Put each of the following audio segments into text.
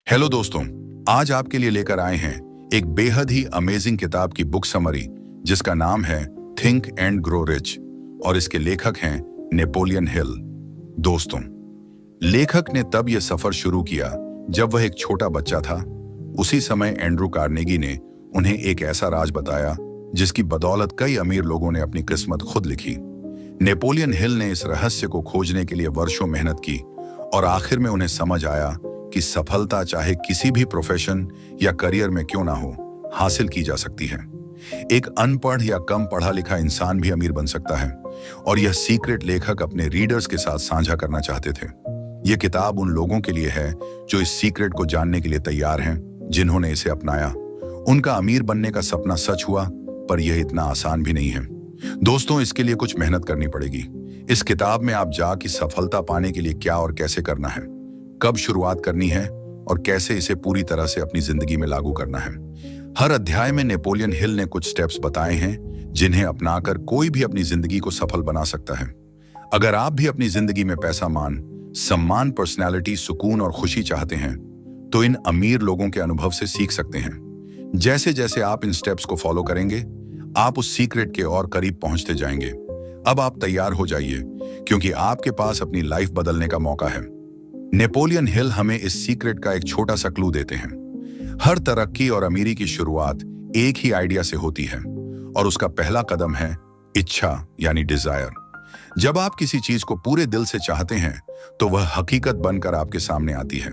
Hello दोस्तों, आज आपके लिए लेकर आए हैं एक बेहद ही अमेजिंग किताब की बुक समरी जिसका नाम है थिंक एंड ग्रो रिच और इसके लेखक हैं नेपोलियन हिल। दोस्तों, लेखक ने तब यह सफर शुरू किया जब वह एक छोटा बच्चा था। उसी समय एंड्रू कार्नेगी ने उन्हें एक ऐसा राज बताया जिसकी बदौलत कई अमीर लोगों ने अपनी किस्मत खुद लिखी। नेपोलियन हिल ने इस रहस्य को खोजने के लिए वर्षों मेहनत की और आखिर में उन्हें समझ आया कि सफलता चाहे किसी भी प्रोफेशन या करियर में क्यों ना हो, हासिल की जा सकती है। एक अनपढ़ या कम पढ़ा लिखा इंसान भी अमीर बन सकता है और यह सीक्रेट लेखक अपने रीडर्स के साथ साझा करना चाहते थे। यह किताब उन लोगों के लिए है जो इस सीक्रेट को जानने के लिए तैयार हैं, जिन्होंने इसे अपनाया। उनका अमीर बनने का सपना सच हुआ, पर यह इतना आसान भी नहीं है। दोस्तों, इसके लिए कुछ मेहनत करनी पड़ेगी। इस किताब में आप जाके सफलता पाने के लिए क्या और कैसे करना है, कब शुरुआत करनी है और कैसे इसे पूरी तरह से अपनी जिंदगी में लागू करना है। हर अध्याय में नेपोलियन हिल ने कुछ स्टेप्स बताए हैं जिन्हें अपनाकर कोई भी अपनी जिंदगी को सफल बना सकता है। अगर आप भी अपनी जिंदगी में पैसा, मान, सम्मान, पर्सनैलिटी, सुकून और खुशी चाहते हैं तो इन अमीर लोगों के अनुभव से सीख सकते हैं। जैसे जैसे आप इन स्टेप्स को फॉलो करेंगे, आप उस सीक्रेट के और करीब पहुंचते जाएंगे। अब आप तैयार हो जाइए, क्योंकि आपके पास अपनी लाइफ बदलने का मौका है। नेपोलियन हिल हमें इस सीक्रेट का एक छोटा सा क्लू देते हैं। हर तरक्की और अमीरी की शुरुआत एक ही आइडिया से होती है और उसका पहला कदम है इच्छा, यानी डिजायर। जब आप किसी चीज को पूरे दिल से चाहते हैं तो वह हकीकत बनकर आपके सामने आती है।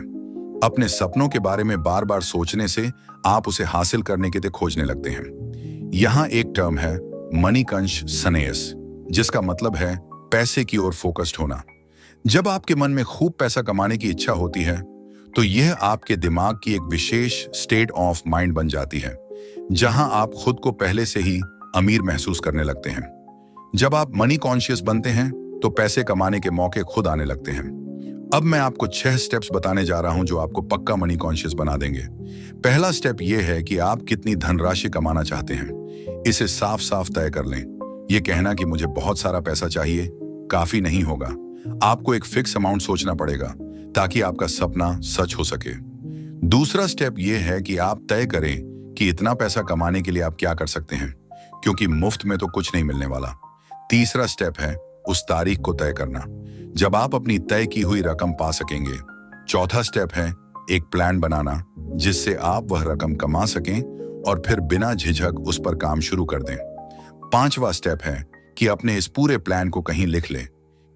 अपने सपनों के बारे में बार बार सोचने से आप उसे हासिल करने के लिए खोजने लगते हैं। यहाँ एक टर्म है मनी कॉन्शियसनेस, जिसका मतलब है पैसे की ओर फोकस्ड होना। जब आपके मन में खूब पैसा कमाने की इच्छा होती है तो यह आपके दिमाग की एक विशेष स्टेट ऑफ माइंड बन जाती है, जहां आप खुद को पहले से ही अमीर महसूस करने लगते हैं। जब आप मनी कॉन्शियस बनते हैं तो पैसे कमाने के मौके खुद आने लगते हैं। अब मैं आपको 6 स्टेप्स बताने जा रहा हूं जो आपको पक्का मनी कॉन्शियस बना देंगे। पहला स्टेप यह है कि आप कितनी धनराशि कमाना चाहते हैं। इसे साफ साफ तय कर लें। यह कहना कि मुझे बहुत सारा पैसा चाहिए काफी नहीं होगा। आपको एक फिक्स अमाउंट सोचना पड़ेगा ताकि आपका सपना सच हो सके। दूसरा स्टेप यह है कि आप तय करें कि इतना पैसा कमाने के लिए आप क्या कर सकते हैं, क्योंकि मुफ्त में तो कुछ नहीं मिलने वाला। तीसरा स्टेप है उस तारीख को तय करना जब आप अपनी तय की हुई रकम पा सकेंगे। चौथा स्टेप है एक प्लान बनाना जिससे आप वह रकम कमा सकें और फिर बिना झिझक उस पर काम शुरू कर दें। पांचवा स्टेप है कि अपने इस पूरे प्लान को कहीं लिख लें।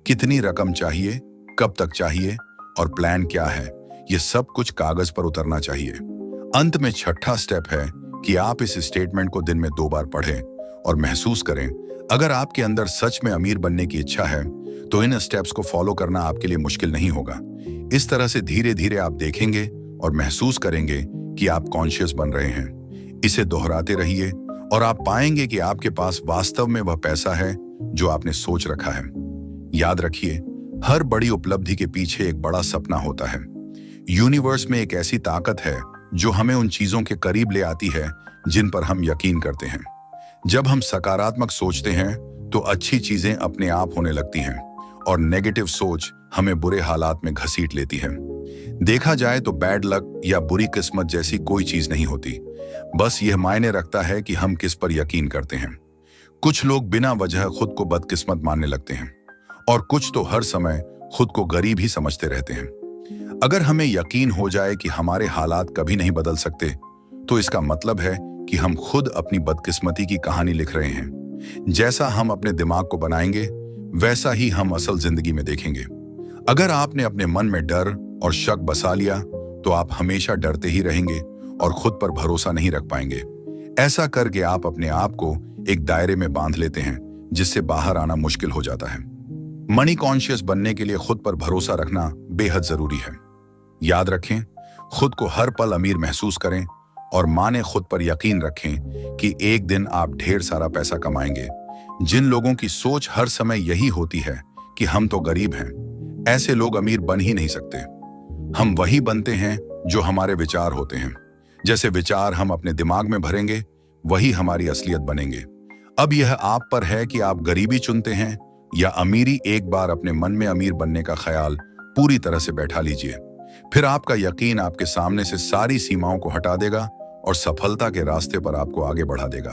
कितनी रकम चाहिए, कब तक चाहिए और प्लान क्या है, यह सब कुछ कागज पर उतरना चाहिए। अंत में छठा स्टेप है कि आप इस स्टेटमेंट को दिन में 2 बार पढ़ें और महसूस करें। अगर आपके अंदर सच में अमीर बनने की इच्छा है तो इन स्टेप्स को फॉलो करना आपके लिए मुश्किल नहीं होगा। इस तरह से धीरे धीरे आप देखेंगे और महसूस करेंगे कि आप कॉन्शियस बन रहे हैं। इसे दोहराते रहिए और आप पाएंगे कि आपके पास वास्तव में वह पैसा है जो आपने सोच रखा है। याद रखिए, हर बड़ी उपलब्धि के पीछे एक बड़ा सपना होता है। यूनिवर्स में एक ऐसी ताकत है जो हमें उन चीजों के करीब ले आती है जिन पर हम यकीन करते हैं। जब हम सकारात्मक सोचते हैं तो अच्छी चीजें अपने आप होने लगती हैं और नेगेटिव सोच हमें बुरे हालात में घसीट लेती है। देखा जाए तो बैड लक या बुरी किस्मत जैसी कोई चीज नहीं होती, बस यह मायने रखता है कि हम किस पर यकीन करते हैं। कुछ लोग बिना वजह खुद को बदकिस्मत मानने लगते हैं और कुछ तो हर समय खुद को गरीब ही समझते रहते हैं। अगर हमें यकीन हो जाए कि हमारे हालात कभी नहीं बदल सकते, तो इसका मतलब है कि हम खुद अपनी बदकिस्मती की कहानी लिख रहे हैं। जैसा हम अपने दिमाग को बनाएंगे, वैसा ही हम असल जिंदगी में देखेंगे। अगर आपने अपने मन में डर और शक बसा लिया, तो आप हमेशा डरते ही रहेंगे और खुद पर भरोसा नहीं रख पाएंगे। ऐसा करके आप अपने आप को एक दायरे में बांध लेते हैं जिससे बाहर आना मुश्किल हो जाता है। मनी कॉन्शियस बनने के लिए खुद पर भरोसा रखना बेहद जरूरी है। याद रखें, खुद को हर पल अमीर महसूस करें और माने खुद पर यकीन रखें कि एक दिन आप ढेर सारा पैसा कमाएंगे। जिन लोगों की सोच हर समय यही होती है कि हम तो गरीब हैं, ऐसे लोग अमीर बन ही नहीं सकते। हम वही बनते हैं जो हमारे विचार होते हैं। जैसे विचार हम अपने दिमाग में भरेंगे, वही हमारी असलियत बनेंगे। अब यह आप पर है कि आप गरीबी चुनते हैं या अमीरी। एक बार अपने मन में अमीर बनने का ख्याल पूरी तरह से बैठा लीजिए, फिर आपका यकीन आपके सामने से सारी सीमाओं को हटा देगा और सफलता के रास्ते पर आपको आगे बढ़ा देगा।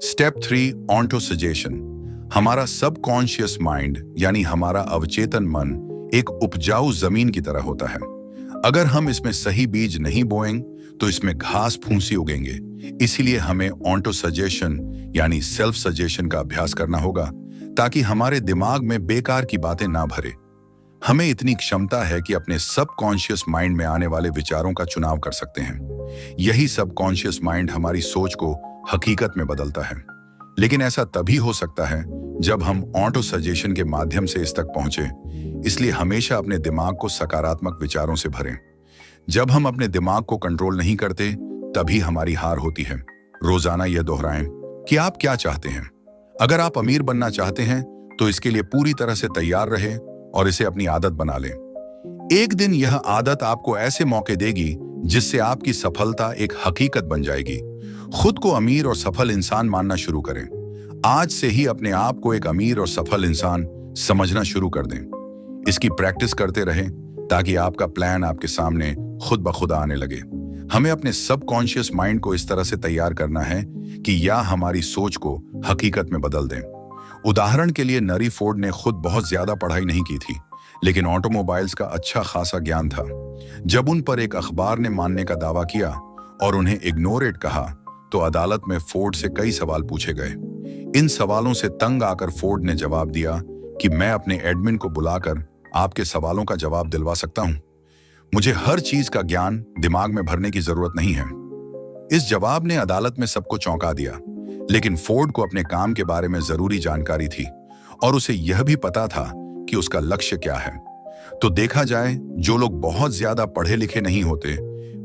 Step 3, auto suggestion. हमारा सबकॉन्शियस माइंड यानी हमारा अवचेतन मन एक उपजाऊ जमीन की तरह होता है। अगर हम इसमें सही बीज नहीं बोएंगे तो इसमें घास फूंसी उगेंगे। इसीलिए हमें ऑटो सजेशन यानी सेल्फ सजेशन का अभ्यास करना होगा ताकि हमारे दिमाग में बेकार की बातें ना भरे। हमें इतनी क्षमता है कि अपने सबकॉन्शियस माइंड में आने वाले विचारों का चुनाव कर सकते हैं। यही सबकॉन्शियस माइंड हमारी सोच को हकीकत में बदलता है। लेकिन ऐसा तभी हो सकता है जब हम ऑटो सजेशन के माध्यम से इस तक पहुंचे। इसलिए हमेशा अपने दिमाग को सकारात्मक विचारों से भरें। जब हम अपने दिमाग को कंट्रोल नहीं करते तभी हमारी हार होती है। रोजाना यह दोहराएं कि आप क्या चाहते हैं। अगर आप अमीर बनना चाहते हैं तो इसके लिए पूरी तरह से तैयार रहें और इसे अपनी आदत बना लें। एक दिन यह आदत आपको ऐसे मौके देगी जिससे आपकी सफलता एक हकीकत बन जाएगी। खुद को अमीर और सफल इंसान मानना शुरू करें। आज से ही अपने आप को एक अमीर और सफल इंसान समझना शुरू कर दें। इसकी प्रैक्टिस करते रहें ताकि आपका प्लान आपके सामने खुद ब खुद आने लगे। हमें अपने सबकॉन्शियस माइंड को इस तरह से तैयार करना है कि यह हमारी सोच को हकीकत में बदल दें। उदाहरण के लिए नरी फोर्ड ने खुद बहुत ज्यादा पढ़ाई नहीं की थी, लेकिन ऑटोमोबाइल्स का अच्छा खासा ज्ञान था। जब उन पर एक अखबार ने मानने का दावा किया और उन्हें इग्नोर इट कहा तो अदालत में फोर्ड से कई सवाल पूछे गए। इन सवालों से तंग आकर फोर्ड ने जवाब दिया कि मैं अपने एडमिन को बुलाकर आपके सवालों का जवाब दिलवा सकता हूं। मुझे हर चीज का ज्ञान दिमाग में भरने की जरूरत नहीं है। इस जवाब ने अदालत में सबको चौंका दिया, लेकिन फोर्ड को अपने काम के बारे में जरूरी जानकारी थी और उसे यह भी पता था कि उसका लक्ष्य क्या है। तो देखा जाए, जो लोग बहुत ज्यादा पढ़े लिखे नहीं होते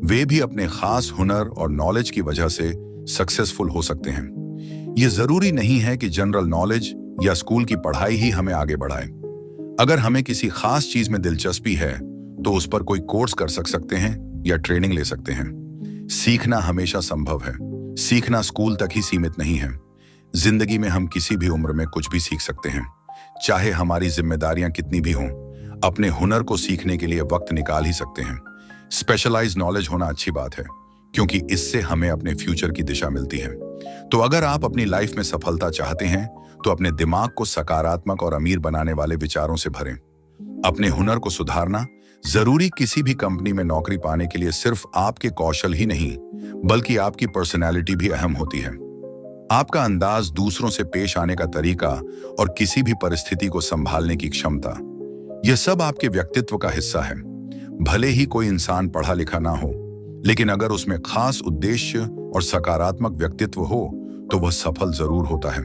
वे भी अपने खास हुनर और नॉलेज की वजह से सक्सेसफुल हो सकते हैं। यह जरूरी नहीं है कि जनरल नॉलेज या स्कूल की पढ़ाई ही हमें आगे बढ़ाए। अगर हमें किसी खास चीज में दिलचस्पी है तो उस पर कोई कोर्स कर सकते हैं या ट्रेनिंग ले सकते हैं। सीखना हमेशा संभव है। सीखना स्कूल तक ही सीमित नहीं है। जिंदगी में हम किसी भी उम्र में कुछ भी सीख सकते हैं। चाहे हमारी जिम्मेदारियां कितनी भी हों, अपने हुनर को सीखने के लिए वक्त निकाल ही सकते हैं। स्पेशलाइज्ड नॉलेज होना अच्छी बात है, क्योंकि इससे हमें अपने फ्यूचर की दिशा मिलती है। तो अगर आप अपनी लाइफ में सफलता चाहते हैं तो अपने दिमाग को सकारात्मक और अमीर बनाने वाले विचारों से भरें। अपने हुनर को सुधारना जरूरी किसी भी कंपनी में नौकरी पाने के लिए सिर्फ आपके कौशल ही नहीं, बल्कि आपकी पर्सनैलिटी भी अहम होती है। आपका अंदाज, दूसरों से पेश आने का तरीका और किसी भी परिस्थिति को संभालने की क्षमता, यह सब आपके व्यक्तित्व का हिस्सा है। भले ही कोई इंसान पढ़ा लिखा ना हो, लेकिन अगर उसमें खास उद्देश्य और सकारात्मक व्यक्तित्व हो तो वह सफल जरूर होता है।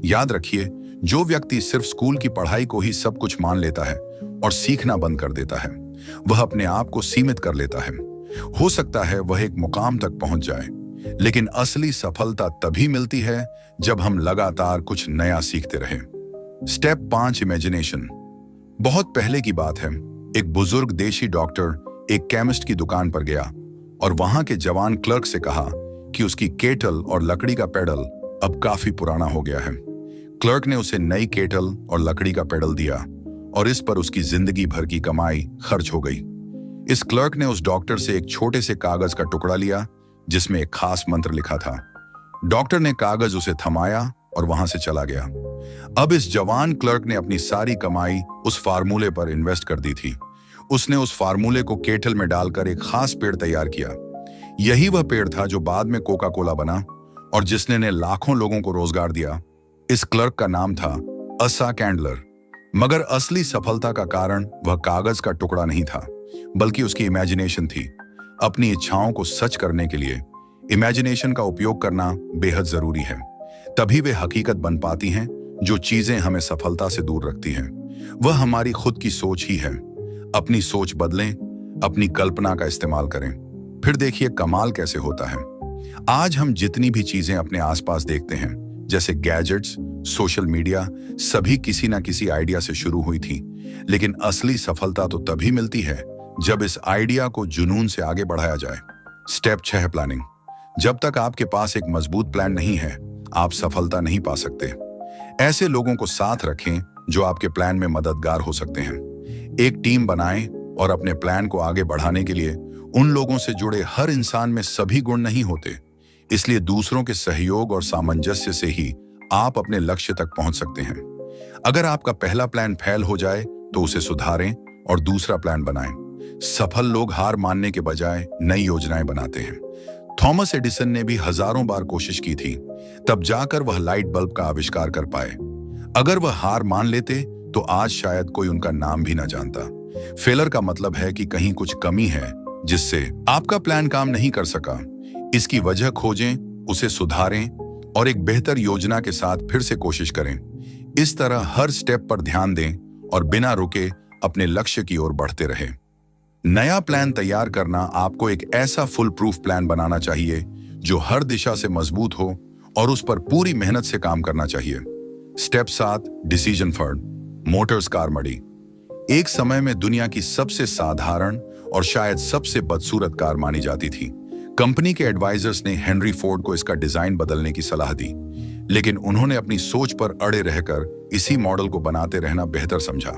याद रखिए, जो व्यक्ति सिर्फ स्कूल की पढ़ाई को ही सब कुछ मान लेता है और सीखना बंद कर देता है, वह अपने आप को सीमित कर लेता है। हो सकता है वह एक मुकाम तक पहुंच जाए, लेकिन असली सफलता तभी मिलती है जब हम लगातार कुछ नया सीखते रहें। Step 5, imagination. बहुत पहले की बात है, एक बुजुर्ग देशी डॉक्टर एक केमिस्ट की दुकान पर गया और वहां के जवान क्लर्क से कहा कि उसकी केटल और लकड़ी का पेडल अब काफी पुराना हो गया है। क्लर्क ने उसे नई केटल और लकड़ी का पेडल दिया और इस पर उसकी जिंदगी भर की कमाई खर्च हो गई। इस क्लर्क ने उस डॉक्टर से एक छोटे से कागज का टुकड़ा लिया जिसमें एक खास मंत्र लिखा था। डॉक्टर ने कागज उसे थमाया और वहां से चला गया। अब इस जवान क्लर्क ने अपनी सारी कमाई उस फार्मूले पर इन्वेस्ट कर दी थी। उसने उस फार्मूले को केटल में डालकर एक खास पेड़ तैयार किया। यही वह पेड़ था जो बाद में कोका कोला बना और जिसने ने लाखों लोगों को रोजगार दिया। इस क्लर्क का नाम था असा कैंडलर। मगर असली सफलता का कारण वह कागज का टुकड़ा नहीं था, बल्कि उसकी इमेजिनेशन थी। अपनी इच्छाओं को सच करने के लिए इमेजिनेशन का उपयोग करना बेहद जरूरी है। तभी वे हकीकत बन पाती हैं। जो चीजें हमें सफलता से दूर रखती हैं वह हमारी खुद की सोच ही है। अपनी सोच बदलें, अपनी कल्पना का इस्तेमाल करें, फिर देखिए कमाल कैसे होता है। आज हम जितनी भी चीजें अपने आसपास देखते हैं, जैसे गैजेट्स, सोशल मीडिया, सभी किसी ना किसी आइडिया से शुरू हुई थी। लेकिन असली सफलता तो तभी मिलती है जब इस आइडिया को जुनून से आगे बढ़ाया जाए। Step 6, planning. जब तक आपके पास एक मजबूत प्लान नहीं है, आप सफलता नहीं पा सकते। ऐसे लोगों को साथ रखें जो आपके प्लान में मददगार हो सकते हैं। एक टीम बनाएं और अपने प्लान को आगे बढ़ाने के लिए उन लोगों से जुड़े हर इंसान में सभी गुण नहीं होते। इसलिए दूसरों के सहयोग और सामंजस्य से ही आप अपने लक्ष्य तक पहुंच सकते हैं। अगर आपका पहला प्लान फेल हो जाए तो उसे सुधारें और दूसरा प्लान बनाएं। सफल लोग हार मानने के बजाय नई योजनाएं बनाते हैं। थॉमस एडिसन ने भी हजारों बार कोशिश की थी, तब जाकर वह लाइट बल्ब का आविष्कार कर पाए। अगर वह हार मान लेते तो आज शायद कोई उनका नाम भी ना जानता। फेलर का मतलब है कि कहीं कुछ कमी है जिससे आपका प्लान काम नहीं कर सका। इसकी वजह खोजें, उसे सुधारें और एक बेहतर योजना के साथ फिर से कोशिश करें। इस तरह हर स्टेप पर ध्यान दें और बिना रुके अपने लक्ष्य की ओर बढ़ते रहें। नया प्लान तैयार करना आपको एक ऐसा फुल प्रूफ प्लान बनाना चाहिए जो हर दिशा से मजबूत हो और उस पर पूरी मेहनत से काम करना चाहिए। स्टेप 7, डिसीजन फर्ड, मोटर्स कार मड़ी। एक समय में दुनिया की सबसे साधारण और शायद सबसे बदसूरत कार मानी जाती थी। कंपनी के एडवाइजर्स ने हेनरी फोर्ड को इसका डिजाइन बदलने की सलाह दी, लेकिन उन्होंने अपनी सोच पर अड़े रहकर इसी मॉडल को बनाते रहना बेहतर समझा।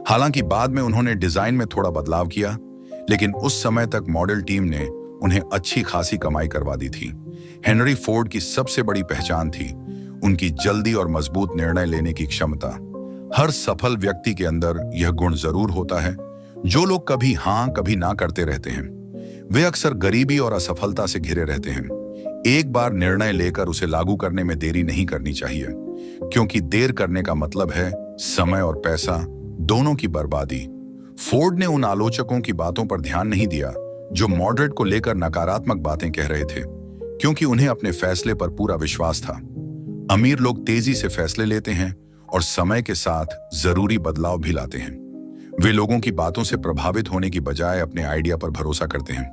हालांकि बाद में उन्होंने डिजाइन में थोड़ा बदलाव किया, लेकिन उस समय तक मॉडल टीम ने उन्हें अच्छी खासी कमाई करवा दी थी। हेनरी फोर्ड की सबसे बड़ी पहचान थी उनकी जल्दी और मजबूत निर्णय लेने की क्षमता। हर सफल व्यक्ति के अंदर यह गुण जरूर होता है। जो लोग कभी हां कभी ना करते रहते हैं, वे अक्सर गरीबी और असफलता से घिरे रहते हैं। एक बार निर्णय लेकर उसे लागू करने में देरी नहीं करनी चाहिए, क्योंकि देर करने का मतलब है समय और पैसा दोनों की बर्बादी। फोर्ड ने उन आलोचकों की बातों पर ध्यान नहीं दिया जो मॉडरेट को लेकर नकारात्मक बातें कह रहे थे, क्योंकि उन्हें अपने फैसले पर पूरा विश्वास था। अमीर लोग तेजी से फैसले लेते हैं और समय के साथ जरूरी बदलाव भी लाते हैं। वे लोगों की बातों से प्रभावित होने की बजाय अपने आइडिया पर भरोसा करते हैं।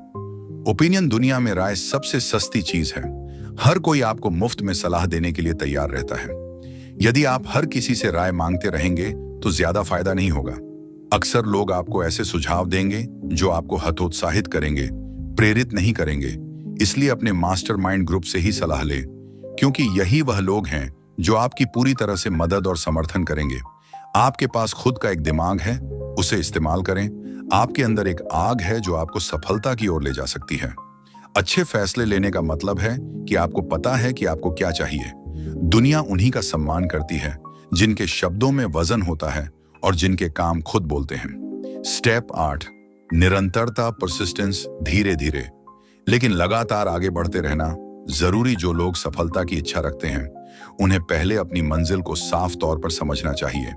ओपिनियन दुनिया में राय सबसे सस्ती चीज है। हर कोई आपको मुफ्त में सलाह देने के लिए तैयार रहता है। यदि आप हर किसी से राय मांगते रहेंगे तो ज्यादा फायदा नहीं होगा। अक्सर लोग आपको ऐसे सुझाव देंगे जो आपको हतोत्साहित करेंगे, प्रेरित नहीं करेंगे। इसलिए अपने मास्टरमाइंड ग्रुप से ही सलाह लें, क्योंकि यही वह लोग हैं जो आपकी पूरी तरह से मदद और समर्थन करेंगे। आपके पास खुद का एक दिमाग है, उसे इस्तेमाल करें। आपके अंदर एक आग है जो आपको सफलता की ओर ले जा सकती है। अच्छे फैसले लेने का मतलब है कि आपको पता है कि आपको क्या चाहिए। दुनिया उन्हीं का सम्मान करती है जिनके शब्दों में वजन होता है और जिनके काम खुद बोलते हैं। स्टेप 8, निरंतरता, परसिस्टेंस, धीरे धीरे लेकिन लगातार आगे बढ़ते रहना। जरूरी जो लोग सफलता की इच्छा रखते हैं, उन्हें पहले अपनी मंजिल को साफ तौर पर समझना चाहिए।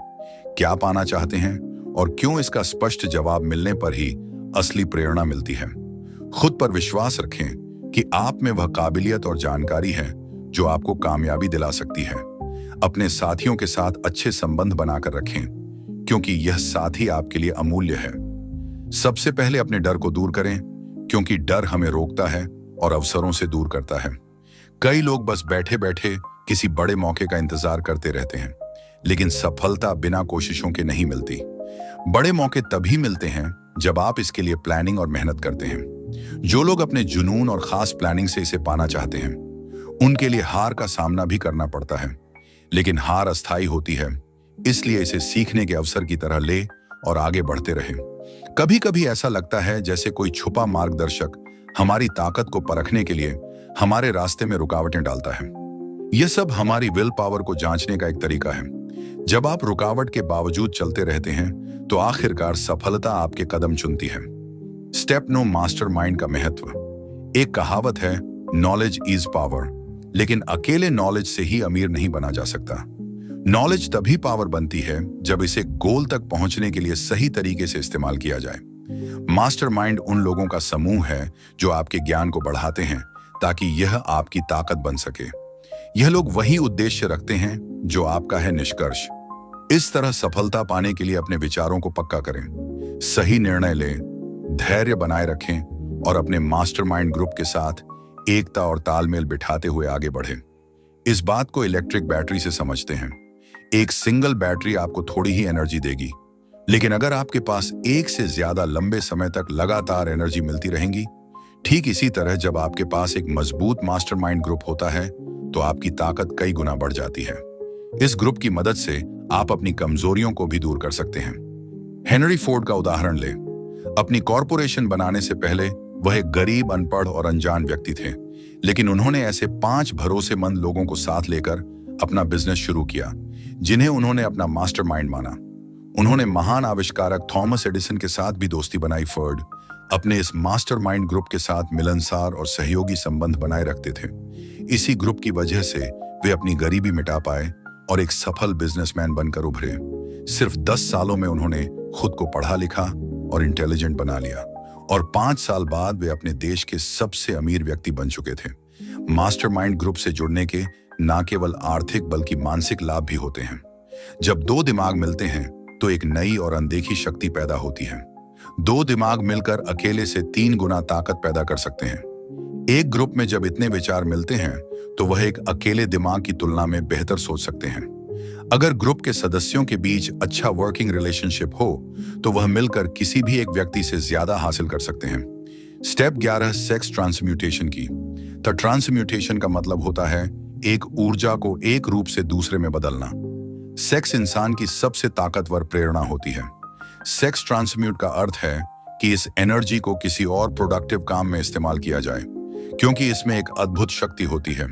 क्या पाना चाहते हैं और क्यों, इसका स्पष्ट जवाब मिलने पर ही असली प्रेरणा मिलती है। खुद पर विश्वास रखें कि आप में वह काबिलियत और जानकारी है जो आपको कामयाबी दिला सकती है। अपने साथियों के साथ अच्छे संबंध बनाकर रखें, क्योंकि यह साथी आपके लिए अमूल्य है। सबसे पहले अपने डर को दूर करें, क्योंकि डर हमें रोकता है और अवसरों से दूर करता है। कई लोग बस बैठे बैठे किसी बड़े मौके का इंतजार करते रहते हैं, लेकिन सफलता बिना कोशिशों के नहीं मिलती। बड़े मौके तभी मिलते हैं जब आप इसके लिए प्लानिंग और मेहनत करते हैं। जो लोग अपने जुनून और खास प्लानिंग से इसे पाना चाहते हैं, उनके लिए हार का सामना भी करना पड़ता है, लेकिन हार अस्थायी होती है। इसलिए इसे सीखने के अवसर की तरह ले और आगे बढ़ते रहें। कभी कभी ऐसा लगता है जैसे कोई छुपा मार्गदर्शक हमारी ताकत को परखने के लिए हमारे रास्ते में रुकावटें डालता है। यह सब हमारी विल पावर को जांचने का एक तरीका है। जब आप रुकावट के बावजूद चलते रहते हैं तो आखिरकार सफलता आपके कदम चुनती है। स्टेप 9, मास्टरमाइंड का महत्व। एक कहावत है, नॉलेज इज पावर, लेकिन अकेले नॉलेज से ही अमीर नहीं बना जा सकता। नॉलेज तभी पावर बनती है जब इसे गोल तक पहुंचने के लिए सही तरीके से इस्तेमाल किया जाए। मास्टरमाइंड उन लोगों का समूह है जो आपके ज्ञान को बढ़ाते हैं ताकि यह आपकी ताकत बन सके। यह लोग वही उद्देश्य रखते हैं जो आपका है, निष्कर्ष। इस तरह सफलता पाने के लिए अपने विचारों को पक्का करें, सही निर्णय लें, धैर्य बनाए रखें और अपने मास्टरमाइंड ग्रुप के साथ एकता और तालमेल बिठाते हुए आगे बढ़ें। इस बात को इलेक्ट्रिक बैटरी से समझते हैं। एक सिंगल बैटरी आपको थोड़ी ही एनर्जी देगी, लेकिन अगर आपके पास एक से ज्यादा लंबे समय तक लगातार एनर्जी मिलती रहेंगी, ठीक इसी तरह जब आपके पास एक मजबूत मास्टरमाइंड ग्रुप होता है तो आपकी ताकत कई गुना बढ़ जाती है। इस ग्रुप की मदद से आप अपनी कमजोरियों को भी दूर कर सकते हैं। हेनरी फोर्ड का उदाहरण लें। अपनी कॉरपोरेशन बनाने से पहले वह एक गरीब, अनपढ़ और अनजान व्यक्ति थे, लेकिन उन्होंने ऐसे 5 भरोसेमंद लोगों को साथ लेकर अपना बिजनेस शुरू किया, जिन्हें उन्होंने अपना मास्टरमाइंड माना। उन्होंने महान आविष्कारक थॉमस एडिसन के साथ भी दोस्ती बनाई। फोर्ड अपने इस मास्टरमाइंड ग्रुप के साथ मिलनसार और सहयोगी संबंध बनाए रखते थे। इसी ग्रुप की वजह से वे अपनी गरीबी मिटा पाए और एक सफल बिजनेसमैन बनकर उभरे। सिर्फ 10 सालों में उन्होंने खुद को पढ़ा लिखा और इंटेलिजेंट बना लिया, और 5 साल बाद वे अपने देश के सबसे अमीर व्यक्ति बन चुके थे। मास्टरमाइंड ग्रुप से जुड़ने के न केवल आर्थिक बल्कि मानसिक लाभ भी होते हैं। जब 2 दिमाग मिलते हैं तो एक नई और अनदेखी शक्ति पैदा होती है। 2 दिमाग मिलकर अकेले से 3 गुना ताकत पैदा कर सकते हैं। एक ग्रुप में जब इतने विचार मिलते हैं तो वह एक अकेले दिमाग की तुलना में बेहतर सोच सकते हैं। अगर ग्रुप के सदस्यों के बीच अच्छा वर्किंग रिलेशनशिप हो तो वह मिलकर किसी भी एक व्यक्ति से ज्यादा हासिल कर सकते हैं। स्टेप 11, सेक्स ट्रांसम्यूटेशन की। तो ट्रांसम्यूटेशन का मतलब होता है एक ऊर्जा को एक रूप से दूसरे में बदलना। सेक्स इंसान की सबसे ताकतवर प्रेरणा होती है। सेक्स ट्रांसम्यूट का अर्थ है कि इस एनर्जी को किसी और प्रोडक्टिव काम में इस्तेमाल किया जाए, क्योंकि इसमें एक अद्भुत शक्ति होती है।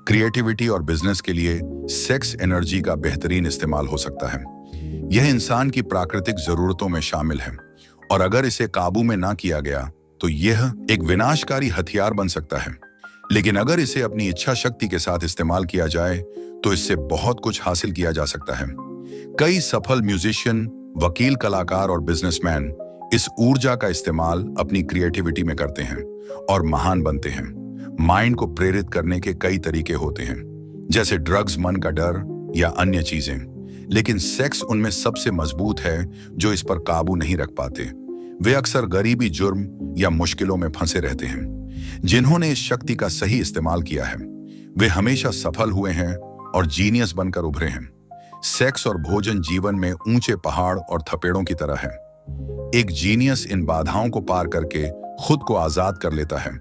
क्रिएटिविटी और बिजनेस के लिए सेक्स एनर्जी का बेहतरीन इस्तेमाल हो सकता है। यह इंसान की प्राकृतिक जरूरतों में शामिल है, और अगर इसे काबू में ना किया गया तो यह एक विनाशकारी हथियार बन सकता है। लेकिन अगर इसे अपनी इच्छा शक्ति के साथ इस्तेमाल किया जाए तो इससे बहुत कुछ हासिल किया जा सकता है। कई सफल म्यूजिशियन, वकील, कलाकार और बिजनेसमैन इस ऊर्जा का इस्तेमाल अपनी क्रिएटिविटी में करते हैं और महान बनते हैं। माइंड को प्रेरित करने के कई तरीके होते हैं, जैसे ड्रग्स, मन का डर या अन्य चीजें, लेकिन सेक्स उनमें सबसे मजबूत है जो इस पर काबू नहीं रख पाते। वे अक्सर गरीबी, जुर्म या मुश्किलों में फंसे रहते हैं। जिन्होंने इस शक्ति का सही इस्तेमाल किया है वे हमेशा सफल हुए हैं और जीनियस बनकर उभरे हैं। सेक्स और भोजन जीवन में ऊंचे पहाड़ और थपेड़ों की तरह है। एक जीनियस इन बाधाओं को पार करके खुद को आजाद कर लेता है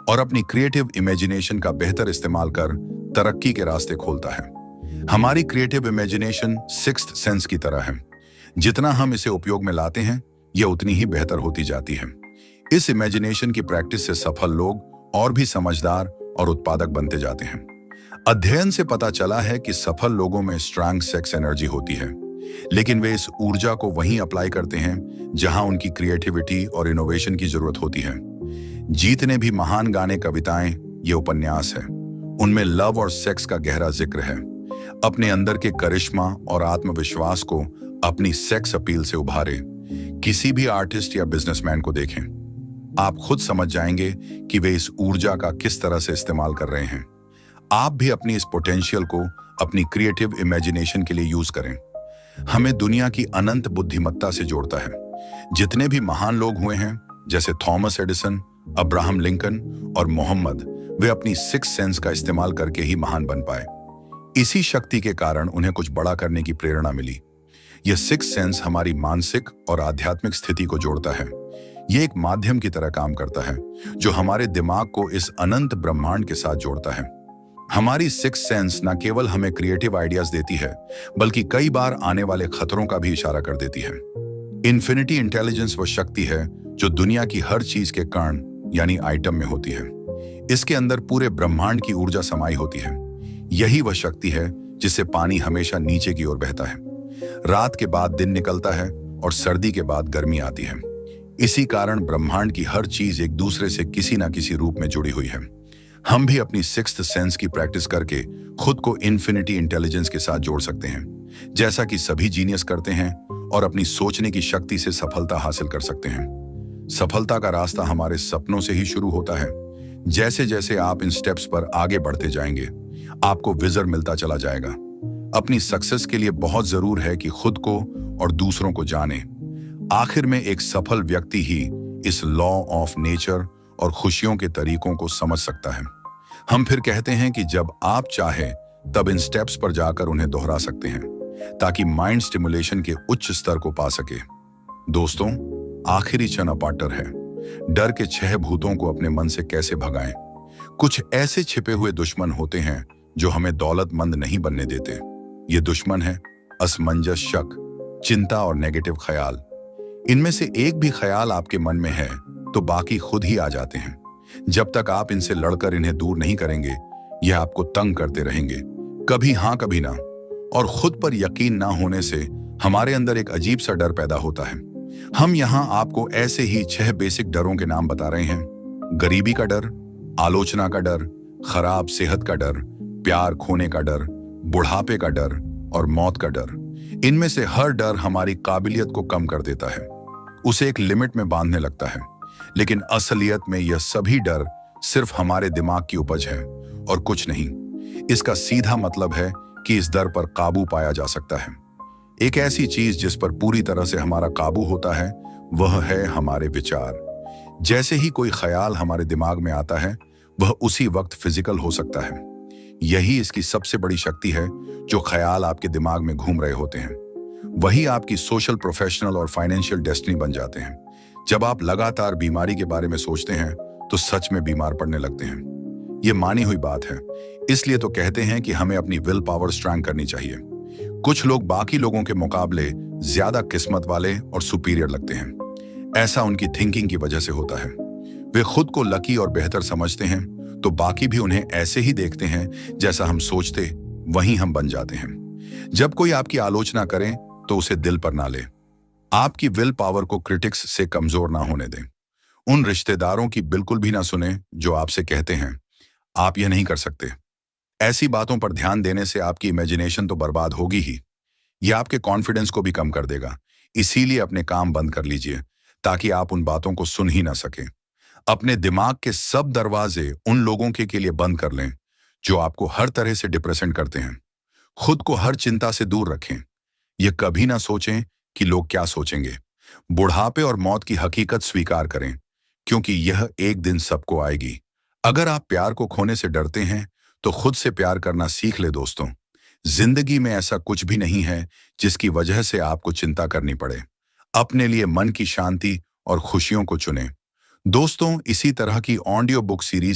और अपनी क्रिएटिव इमेजिनेशन का बेहतर इस्तेमाल कर तरक्की के रास्ते खोलता है। हमारी क्रिएटिव इमेजिनेशन सिक्स्थ सेंस की तरह है। जितना हम इसे उपयोग में लाते हैं यह उतनी ही बेहतर होती जाती है। इस इमेजिनेशन की प्रैक्टिस से सफल लोग और भी समझदार और उत्पादक बनते जाते हैं। अध्ययन से पता चला है कि सफल लोगों में स्ट्रांग सेक्स एनर्जी होती है, लेकिन वे इस ऊर्जा को वहीं अप्लाई करते हैं जहां उनकी क्रिएटिविटी और इनोवेशन की जरूरत होती है। जीतने भी महान गाने, कविताएं, ये उपन्यास है, उनमें लव और सेक्स का गहरा जिक्र है। अपने अंदर के करिश्मा और आत्मविश्वास को अपनी सेक्स अपील से उभारे। किसी भी आर्टिस्ट या बिजनेसमैन को देखें, आप खुद समझ जाएंगे कि वे इस ऊर्जा का किस तरह से इस्तेमाल कर रहे हैं। आप भी अपनी इस पोटेंशियल को अपनी क्रिएटिव इमेजिनेशन के लिए यूज करें। हमें दुनिया की अनंत बुद्धिमत्ता से जोड़ता है। जितने भी महान लोग हुए हैं, जैसे थॉमस एडिसन, अब्राहम लिंकन और मोहम्मद, वे अपनी सिक्स सेंस का इस्तेमाल करके ही महान बन पाए। इसी शक्ति के कारण उन्हें कुछ बड़ा करने की प्रेरणा मिली। यह सिक्स सेंस हमारी मानसिक और आध्यात्मिक स्थिति को जोड़ता है। यह एक माध्यम की तरह काम करता है जो हमारे दिमाग को इस अनंत ब्रह्मांड के साथ जोड़ता है। हमारी सिक्स सेंस न केवल हमें क्रिएटिव आइडियाज देती है, बल्कि कई बार आने वाले खतरों का भी इशारा कर देती है। इन्फिनिटी इंटेलिजेंस वह शक्ति है जो दुनिया की हर चीज के कण यानी आइटम में होती है। इसके अंदर पूरे ब्रह्मांड की ऊर्जा समाई होती है। यही वह शक्ति है जिससे पानी हमेशा नीचे की ओर बहता है, रात के बाद दिन निकलता है और सर्दी के बाद गर्मी आती है। इसी कारण ब्रह्मांड की हर चीज एक दूसरे से किसी न किसी रूप में जुड़ी हुई है। हम भी अपनी सिक्स्थ सेंस की प्रैक्टिस करके खुद को इन्फिनिटी इंटेलिजेंस के साथ जोड़ सकते हैं, जैसा कि सभी जीनियस करते हैं, और अपनी सोचने की शक्ति से सफलता हासिल कर सकते हैं। सफलता का रास्ता हमारे सपनों से ही शुरू होता है। जैसे जैसे आप इन स्टेप्स पर आगे बढ़ते जाएंगे, आपको विजन मिलता चला जाएगा। अपनी सक्सेस के लिए बहुत जरूर है कि खुद को और दूसरों को जाने। आखिर में एक सफल व्यक्ति ही इस लॉ ऑफ नेचर और खुशियों के तरीकों को समझ सकता है। हम फिर कहते हैं कि जब आप चाहें तब इन स्टेप्स पर जाकर उन्हें दोहरा सकते हैं, ताकि माइंड स्टिमुलेशन के उच्च स्तर को पा सके। दोस्तों, आखिरी क्षण अपाटर है। डर के 6 भूतों को अपने मन से कैसे भगाएं। कुछ ऐसे छिपे हुए दुश्मन होते हैं जो हमें दौलतमंद नहीं बनने देते। ये दुश्मन है असमंजस, शक, चिंता और नेगेटिव ख्याल। इनमें से एक भी ख्याल आपके मन में है तो बाकी खुद ही आ जाते हैं। जब तक आप इनसे लड़कर इन्हें दूर नहीं करेंगे, यह आपको तंग करते रहेंगे, कभी हाँ कभी ना। और खुद पर यकीन ना होने से हमारे अंदर एक अजीब सा डर पैदा होता है। हम यहाँ आपको ऐसे ही 6 बेसिक डरों के नाम बता रहे हैं। गरीबी का डर, आलोचना का डर, खराब सेहत का डर, प्यार खोने का डर, बुढ़ापे का डर और मौत का डर। इनमें से हर डर हमारी काबिलियत को कम कर देता है, उसे एक लिमिट में बांधने लगता है। लेकिन असलियत में यह सभी डर सिर्फ हमारे दिमाग की उपज है और कुछ नहीं। इसका सीधा मतलब है कि इस डर पर काबू पाया जा सकता है। एक ऐसी चीज जिस पर पूरी तरह से हमारा काबू होता है वह है हमारे विचार। जैसे ही कोई ख्याल हमारे दिमाग में आता है वह उसी वक्त फिजिकल हो सकता है। यही इसकी सबसे बड़ी शक्ति है। जो ख्याल आपके दिमाग में घूम रहे होते हैं वही आपकी सोशल, प्रोफेशनल और फाइनेंशियल डेस्टिनी बन जाते हैं। जब आप लगातार बीमारी के बारे में सोचते हैं तो सच में बीमार पड़ने लगते हैं। ये मानी हुई बात है। इसलिए तो कहते हैं कि हमें अपनी विल पावर स्ट्रांग करनी चाहिए। कुछ लोग बाकी लोगों के मुकाबले ज्यादा किस्मत वाले और सुपीरियर लगते हैं। ऐसा उनकी थिंकिंग की वजह से होता है। वे खुद को लकी और बेहतर समझते हैं तो बाकी भी उन्हें ऐसे ही देखते हैं। जैसा हम सोचते वहीं हम बन जाते हैं। जब कोई आपकी आलोचना करे तो उसे दिल पर ना ले। आपकी विल पावर को क्रिटिक्स से कमजोर ना होने दें। उन रिश्तेदारों की बिल्कुल भी ना सुने जो आपसे कहते हैं आप यह नहीं कर सकते। ऐसी बातों पर ध्यान देने से आपकी इमेजिनेशन तो बर्बाद होगी ही, यह आपके कॉन्फिडेंस को भी कम कर देगा। इसीलिए अपने काम बंद कर लीजिए ताकि आप उन बातों को सुन ही ना सकें। अपने दिमाग के सब दरवाजे उन लोगों के लिए बंद कर लें जो आपको हर तरह से डिप्रेसेंट करते हैं। खुद को हर चिंता से दूर रखें। यह कभी ना सोचें कि लोग क्या सोचेंगे। बुढ़ापे और मौत की हकीकत स्वीकार करें क्योंकि यह एक दिन सबको आएगी। अगर आप प्यार को खोने से डरते हैं तो खुद से प्यार करना सीख ले दोस्तों। जिंदगी में ऐसा कुछ भी नहीं है जिसकी वजह से आपको चिंता करनी पड़े। अपने लिए मन की शांति और खुशियों को चुनें। दोस्तों, इसी तरह की ऑडियो बुक सीरीज